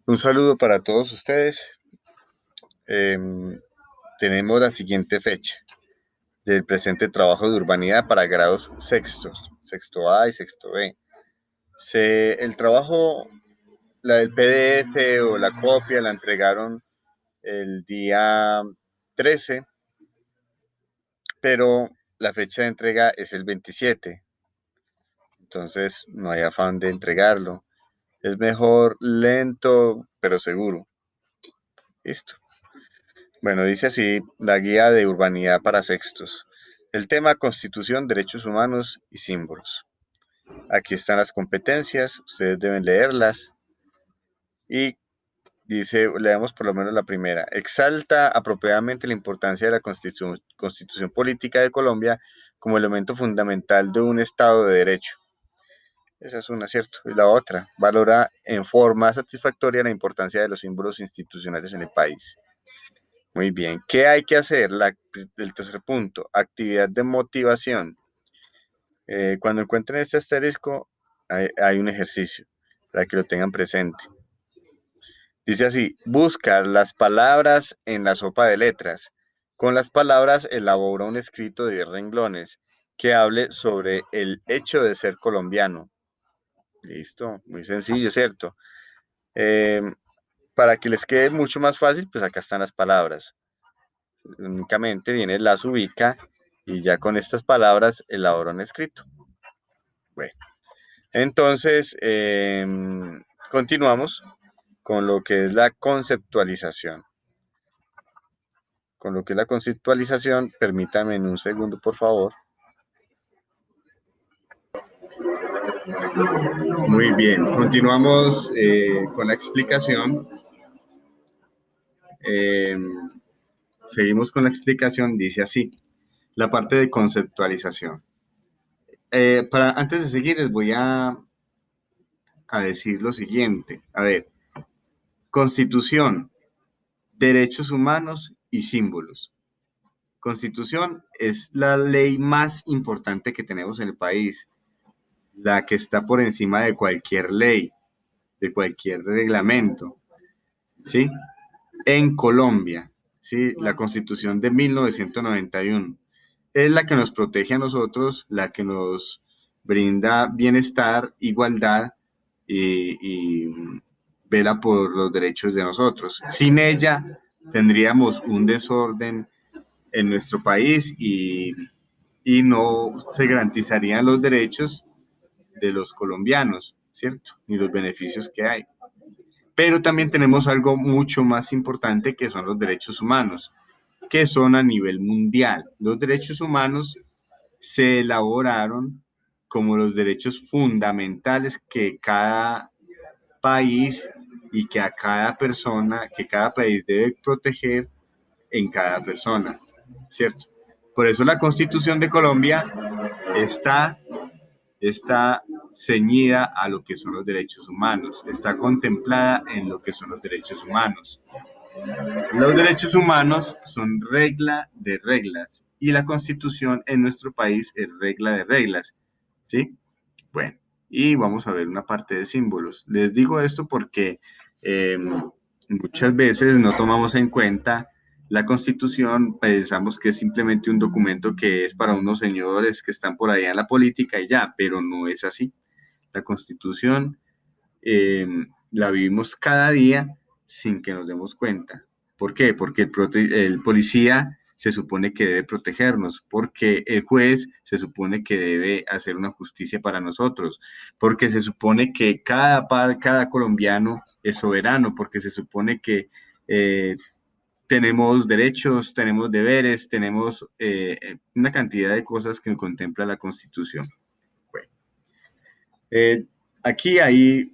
Un saludo para todos ustedes. Em, Tenemos la siguiente fecha del presente trabajo de urbanidad para grados sextos, sexto A y sexto B. El trabajo, la del PDF o la copia la entregaron el día 13, pero la fecha de entrega es el 27. Entonces no hay afán de entregarlo. Es mejor lento, pero seguro. Listo. Bueno, dice así la guía de urbanidad para sextos. El tema Constitución, Derechos Humanos y Símbolos. Aquí están las competencias, ustedes deben leerlas. Y dice, leemos por lo menos la primera. Exalta apropiadamente la importancia de la Constitución Política de Colombia como elemento fundamental de un Estado de Derecho. Esa es una, ¿cierto? Y la otra, valora en forma satisfactoria la importancia de los símbolos institucionales en el país. Muy bien. ¿Qué hay que hacer? El tercer punto, actividad de motivación. Cuando encuentren este asterisco, hay un ejercicio para que lo tengan presente. Dice así, busca las palabras en la sopa de letras. Con las palabras elabora un escrito de 10 renglones que hable sobre el hecho de ser colombiano. Listo, muy sencillo, ¿cierto? Eh, para que les quede mucho más fácil, pues acá están las palabras. Únicamente viene, las ubica y ya con estas palabras elabora un escrito. Bueno, entonces continuamos con lo que es la conceptualización. Con lo que es la conceptualización, permítame en un segundo, por favor. Muy bien, continuamos con la explicación. Eh, Seguimos con la explicación, dice así, la parte de conceptualización. Antes de seguir, les voy a decir lo siguiente. A ver, Constitución, derechos humanos y símbolos. Constitución es la ley más importante que tenemos en el país, la que está por encima de cualquier ley, de cualquier reglamento, ¿sí? En Colombia, ¿sí? La Constitución de 1991 es la que nos protege a nosotros, la que nos brinda bienestar, igualdad y vela por los derechos de nosotros. Sin ella tendríamos un desorden en nuestro país y no se garantizarían los derechos de los colombianos, ¿cierto? Ni los beneficios que hay. Pero también tenemos algo mucho más importante que son los derechos humanos, que son a nivel mundial. Los derechos humanos se elaboraron como los derechos fundamentales que cada país y que a cada persona, que cada país debe proteger en cada persona, ¿cierto? Por eso la Constitución de Colombia está ceñida a lo que son los derechos humanos, está contemplada en lo que son los derechos humanos. Los derechos humanos son regla de reglas y la Constitución en nuestro país es regla de reglas, ¿sí? Bueno, y vamos a ver una parte de símbolos. Les digo esto porque muchas veces no tomamos en cuenta la Constitución, pensamos que es simplemente un documento que es para unos señores que están por allá en la política y ya, pero no es así. La Constitución eh, la vivimos cada día sin que nos demos cuenta. ¿Por qué? Porque el policía se supone que debe protegernos, porque el juez se supone que debe hacer una justicia para nosotros, porque se supone que cada colombiano es soberano, porque se supone que tenemos derechos, tenemos deberes, tenemos una cantidad de cosas que contempla la Constitución. Bueno, eh, aquí hay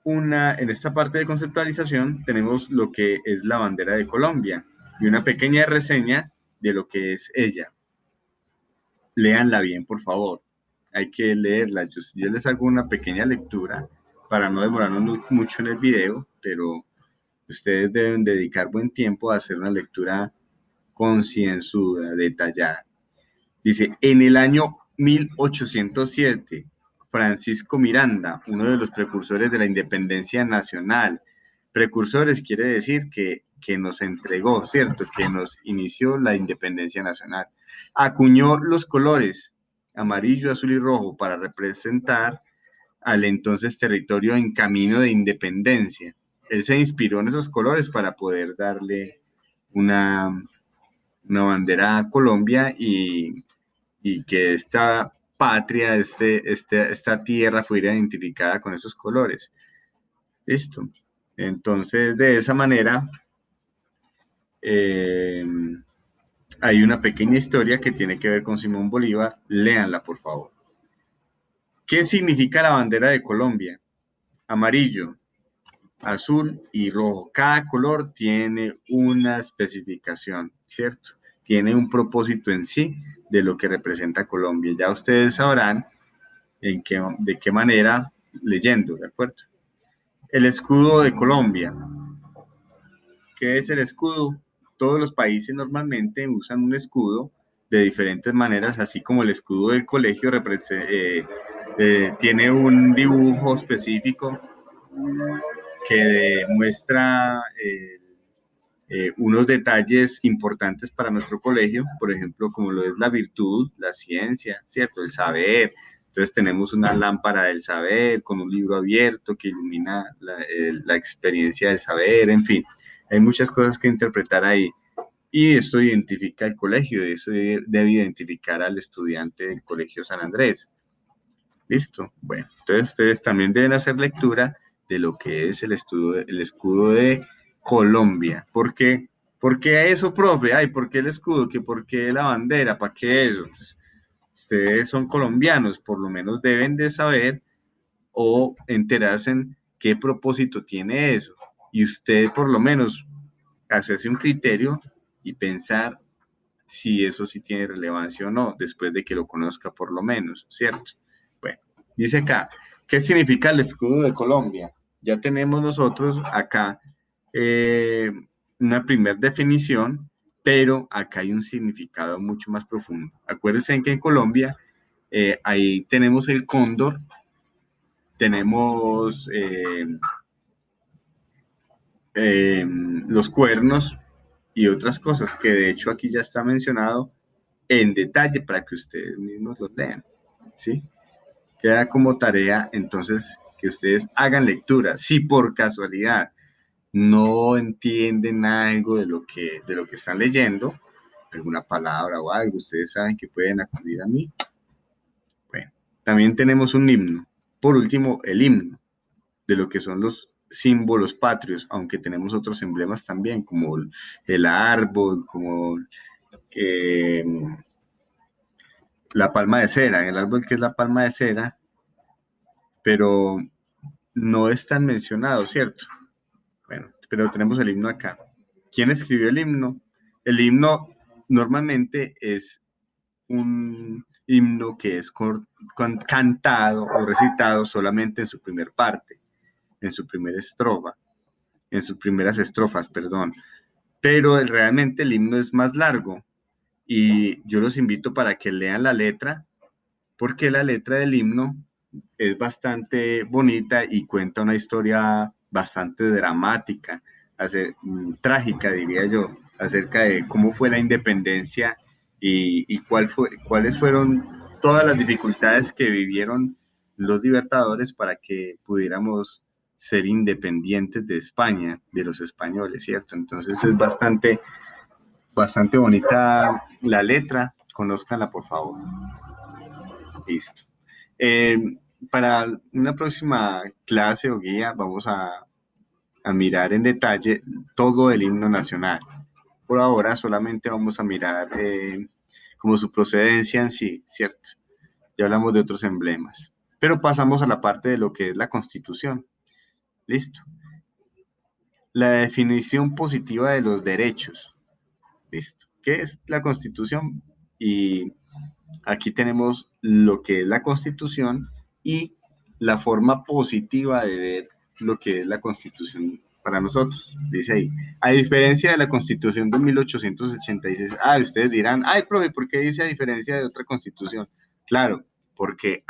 en esta parte de conceptualización tenemos lo que es la bandera de Colombia y una pequeña reseña de lo que es ella. Léanla bien, por favor. Hay que leerla. Yo les hago una pequeña lectura para no demorarnos mucho en el video, pero ustedes deben dedicar buen tiempo a hacer una lectura concienzuda, detallada. Dice, en el año 1807, Francisco Miranda, uno de los precursores de la independencia nacional, Precursores quiere decir que nos entregó, ¿cierto? Que nos inició la independencia nacional. Acuñó los colores amarillo, azul y rojo para representar al entonces territorio en camino de independencia. Él se inspiró en esos colores para poder darle una, una bandera a Colombia y que esta patria, esta tierra fuera identificada con esos colores. Listo. Entonces, de esa manera, eh, hay una pequeña historia que tiene que ver con Simón Bolívar. Léanla, por favor. ¿Qué significa la bandera de Colombia? Amarillo, azul y rojo. Cada color tiene una especificación, ¿cierto? Tiene un propósito en sí de lo que representa Colombia. Ya ustedes sabrán de qué manera leyendo, ¿de acuerdo? El escudo de Colombia. ¿Qué es el escudo? Todos los países normalmente usan un escudo de diferentes maneras, así como el escudo del colegio tiene un dibujo específico que muestra unos detalles importantes para nuestro colegio, por ejemplo, como lo es la virtud, la ciencia, ¿cierto? El saber. Entonces tenemos una lámpara del saber con un libro abierto que ilumina la experiencia del saber, en fin, hay muchas cosas que interpretar ahí. Y esto identifica el colegio, eso debe identificar al estudiante del Colegio San Andrés. Listo. Bueno, entonces ustedes también deben hacer lectura de lo que es el escudo de Colombia. ¿Por qué? ¿Por qué eso, profe? Ay, ¿por qué el escudo? ¿Por qué la bandera? ¿Para qué eso? Pues, ustedes son colombianos, por lo menos deben de saber o enterarse en qué propósito tiene eso. Y usted por lo menos hacerse un criterio y pensar si eso sí tiene relevancia o no, después de que lo conozca por lo menos, ¿cierto? Bueno, dice acá, ¿qué significa el escudo de Colombia? Ya tenemos nosotros acá eh, una primera definición, pero acá hay un significado mucho más profundo. Acuérdense que en Colombia ahí tenemos el cóndor, tenemos los cuernos y otras cosas que de hecho aquí ya está mencionado en detalle para que ustedes mismos los lean, ¿sí? Queda como tarea entonces que ustedes hagan lectura. Si por casualidad no entienden algo de lo que están leyendo, alguna palabra o algo, ustedes saben que pueden acudir a mí. Bueno, también tenemos un himno. Por último, el himno de lo que son los símbolos patrios, aunque tenemos otros emblemas también, como el árbol, como eh, la palma de cera, el árbol que es la palma de cera, pero no es tan mencionado, ¿cierto? Bueno, pero tenemos el himno acá. ¿Quién escribió el himno? El himno normalmente es un himno que es cantado o recitado solamente en su primer parte, en su primera estrofa, en sus primeras estrofas, perdón. Pero realmente el himno es más largo y yo los invito para que lean la letra, porque la letra del himno es bastante bonita y cuenta una historia bastante dramática, trágica diría yo, acerca de cómo fue la independencia y cuáles fueron todas las dificultades que vivieron los libertadores para que pudiéramos ser independientes de España, de los españoles, ¿cierto? Entonces es bastante bonita la letra, conózcanla por favor. Listo. Eh, para una próxima clase o guía vamos a mirar en detalle todo el himno nacional. Por ahora solamente vamos a mirar como su procedencia en sí, ¿cierto? Ya hablamos de otros emblemas. Pero pasamos a la parte de lo que es la Constitución. Listo. La definición positiva de los derechos. Listo. ¿Qué es la Constitución? Y aquí tenemos lo que es la Constitución y la forma positiva de ver lo que es la Constitución para nosotros. Dice ahí, a diferencia de la Constitución de 1886, ustedes dirán, ay, profe, ¿por qué dice a diferencia de otra Constitución? Claro, porque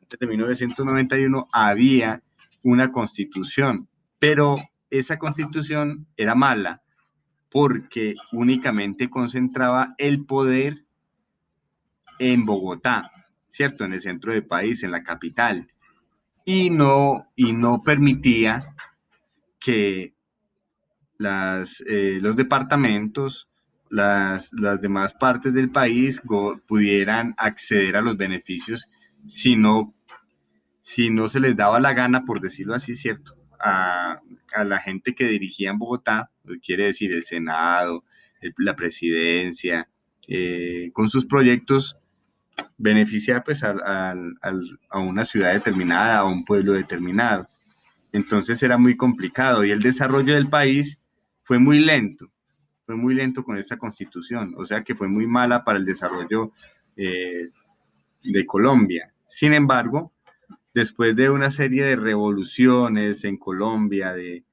antes de 1991 había una constitución, pero esa constitución era mala porque únicamente concentraba el poder en Bogotá, ¿cierto? En el centro del país, en la capital, y no permitía que los departamentos, las demás partes del país pudieran acceder a los beneficios si no, si no se les daba la gana, por decirlo así, ¿cierto? A la gente que dirigía en Bogotá, quiere decir el Senado, la presidencia, con sus proyectos beneficiar pues a una ciudad determinada, a un pueblo determinado. Entonces era muy complicado y el desarrollo del país fue muy lento con esta constitución, o sea que fue muy mala para el desarrollo eh, de Colombia. Sin embargo, después de una serie de revoluciones en Colombia, de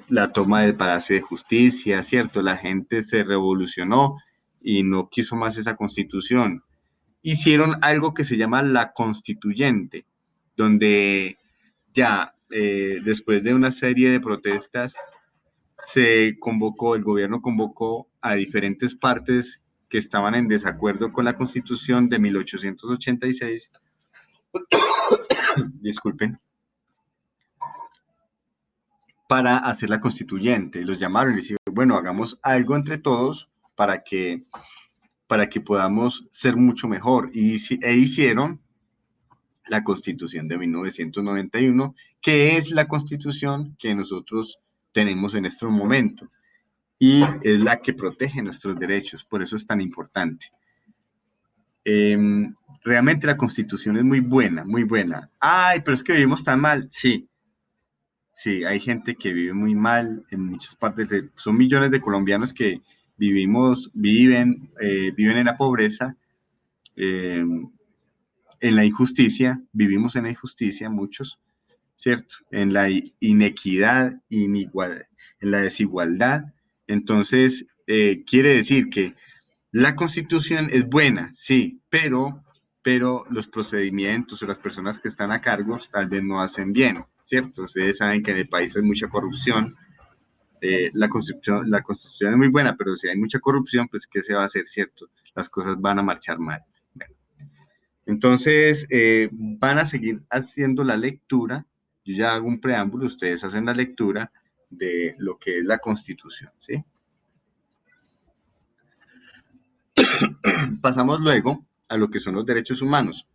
la toma del Palacio de Justicia, ¿cierto? La gente se revolucionó y no quiso más esa constitución. Hicieron algo que se llama la constituyente, donde ya después de una serie de protestas el gobierno convocó a diferentes partes que estaban en desacuerdo con la constitución de 1886, disculpen, para hacer la constituyente. Los llamaron y les dijeron, bueno, hagamos algo entre todos para que podamos ser mucho mejor. E hicieron la Constitución de 1991, que es la Constitución que nosotros tenemos en este momento y es la que protege nuestros derechos, por eso es tan importante. Eh, Realmente la Constitución es muy buena, muy buena. Ay, pero es que vivimos tan mal. Sí, sí, hay gente que vive muy mal en muchas partes, son millones de colombianos que viven en la pobreza, eh, en la injusticia, vivimos en la injusticia muchos, ¿cierto? En la inequidad, en la desigualdad. Entonces, quiere decir que la constitución es buena, sí, pero los procedimientos o las personas que están a cargo tal vez no hacen bien, ¿cierto? Ustedes saben que en el país hay mucha corrupción. La constitución es muy buena, pero si hay mucha corrupción, pues ¿qué se va a hacer, cierto? Las cosas van a marchar mal. Bueno, entonces, van a seguir haciendo la lectura. Yo ya hago un preámbulo, ustedes hacen la lectura de lo que es la Constitución, ¿sí? Pasamos luego a lo que son los derechos humanos.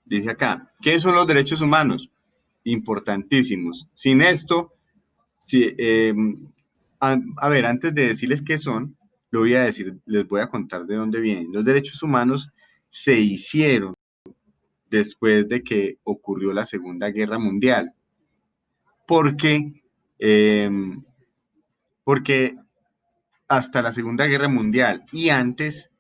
Dice acá, ¿qué son los derechos humanos? Importantísimos. Sin esto, si, a ver, antes de decirles qué son, lo voy a decir, les voy a contar de dónde vienen. Los derechos humanos se hicieron después de que ocurrió la Segunda Guerra Mundial. ¿Por qué? Eh, Porque hasta la Segunda Guerra Mundial y antes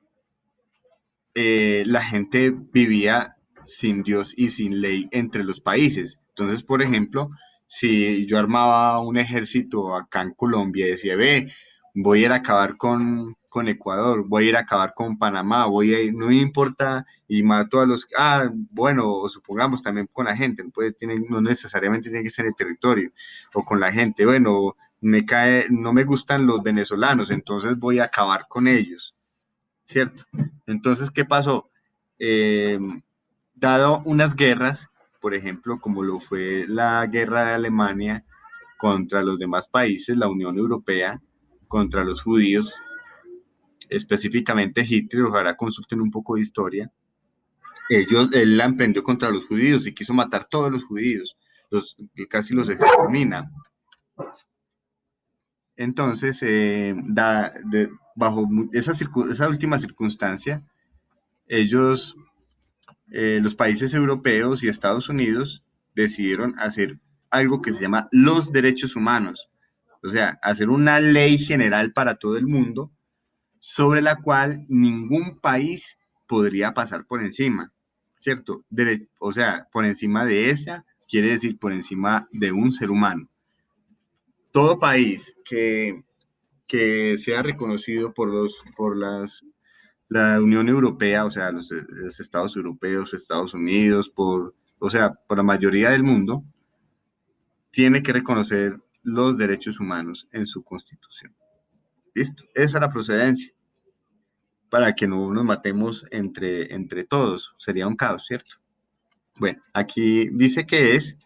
la gente vivía sin Dios y sin ley entre los países. Entonces, por ejemplo, si yo armaba un ejército acá en Colombia y decía, ve, voy a ir a acabar con Ecuador, voy a ir a acabar con Panamá, voy a ir, no me importa, y mato a los, bueno, supongamos también con la gente, no necesariamente tiene que ser el territorio, o con la gente, bueno, no me gustan los venezolanos, entonces voy a acabar con ellos. ¿Cierto? Entonces, ¿qué pasó? Eh, Dado unas guerras, por ejemplo, como lo fue la guerra de Alemania contra los demás países, la Unión Europea, contra los judíos, específicamente Hitler, ojalá consulten un poco de historia, él la emprendió contra los judíos y quiso matar todos los judíos, casi los extermina. Entonces, bajo esa última circunstancia, ellos los países europeos y Estados Unidos decidieron hacer algo que se llama los derechos humanos, o sea, hacer una ley general para todo el mundo sobre la cual ningún país podría pasar por encima, ¿cierto? O sea, por encima de esa quiere decir por encima de un ser humano. Todo país que sea reconocido por La Unión Europea, o sea, los Estados europeos, Estados Unidos, o sea, por la mayoría del mundo, tiene que reconocer los derechos humanos en su constitución. ¿Listo? Esa es la procedencia, para que no nos matemos entre todos. Sería un caos, ¿cierto? Bueno, aquí dice que es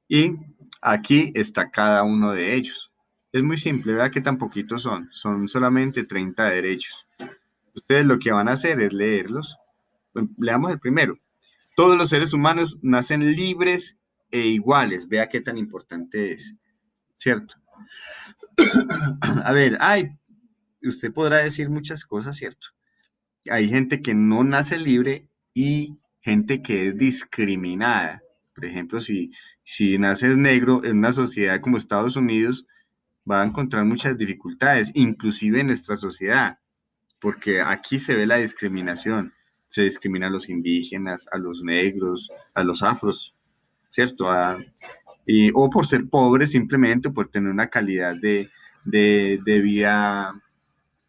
y aquí está cada uno de ellos. Es muy simple, vea que tan poquitos son solamente 30 derechos. Ustedes lo que van a hacer es leerlos. Bueno, leamos el primero. Todos los seres humanos nacen libres e iguales. Vea qué tan importante es, ¿cierto? A ver, usted podrá decir muchas cosas, ¿cierto? Hay gente que no nace libre y gente que es discriminada. Por ejemplo, si naces negro en una sociedad como Estados Unidos, va a encontrar muchas dificultades, inclusive en nuestra sociedad, porque aquí se ve la discriminación. Se discrimina a los indígenas, a los negros, a los afros, ¿cierto? O por ser pobres simplemente, por tener una calidad de vida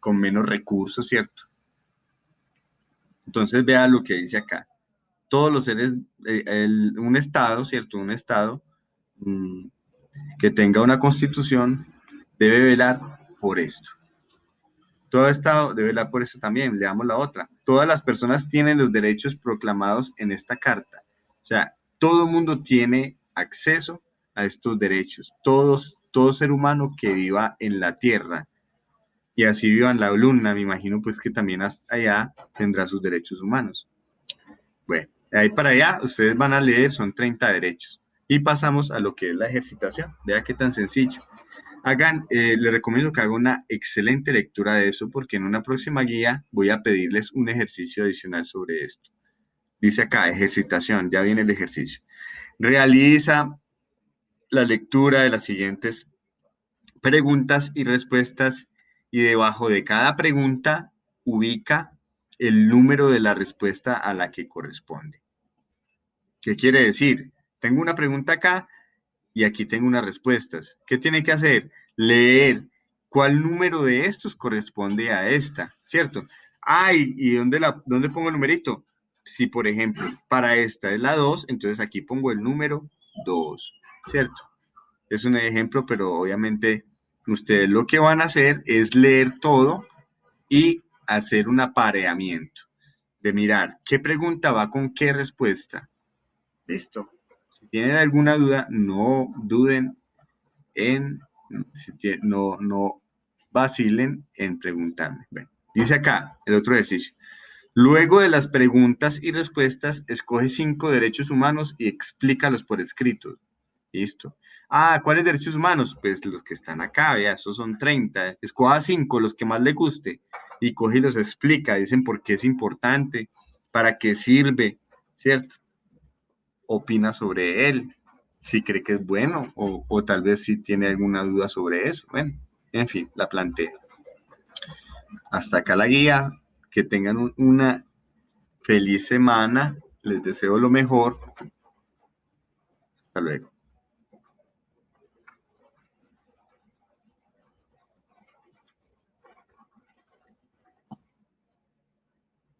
con menos recursos, ¿cierto? Entonces vea lo que dice acá. Todos los seres, un Estado, ¿cierto? Un Estado mm, que tenga una constitución debe velar por esto. Todo Estado debe velar por esto también. Leamos la otra. Todas las personas tienen los derechos proclamados en esta carta. O sea, todo mundo tiene acceso a estos derechos. Todo ser humano que viva en la tierra y así viva en la luna, me imagino pues que también hasta allá tendrá sus derechos humanos. Bueno, de ahí para allá ustedes van a leer, son 30 derechos. Y pasamos a lo que es la ejercitación. Vea qué tan sencillo. Les recomiendo que hagan una excelente lectura de eso porque en una próxima guía voy a pedirles un ejercicio adicional sobre esto. Dice acá, ejercitación, ya viene el ejercicio. Realiza la lectura de las siguientes preguntas y respuestas y debajo de cada pregunta ubica el número de la respuesta a la que corresponde. ¿Qué quiere decir? Tengo una pregunta acá y aquí tengo unas respuestas. ¿Qué tiene que hacer? Leer cuál número de estos corresponde a esta, ¿cierto? Ay, ¿y dónde pongo el numerito? Si, por ejemplo, para esta es la 2, entonces aquí pongo el número 2, ¿cierto? Es un ejemplo, pero obviamente ustedes lo que van a hacer es leer todo y hacer un apareamiento de mirar qué pregunta va con qué respuesta. Listo. Si tienen alguna duda, no duden en, no vacilen en preguntarme. Bueno, dice acá el otro ejercicio. Luego de las preguntas y respuestas, escoge 5 derechos humanos y explícalos por escrito. Listo. ¿Cuáles derechos humanos? Pues los que están acá, vea, esos son 30. Escoja 5, los que más le guste, y coge y los explica. Dicen por qué es importante, para qué sirve, ¿cierto? Opina sobre él, si cree que es bueno o tal vez si tiene alguna duda sobre eso. Bueno, en fin, la plantea. Hasta acá la guía. Que tengan una feliz semana. Les deseo lo mejor. Hasta luego.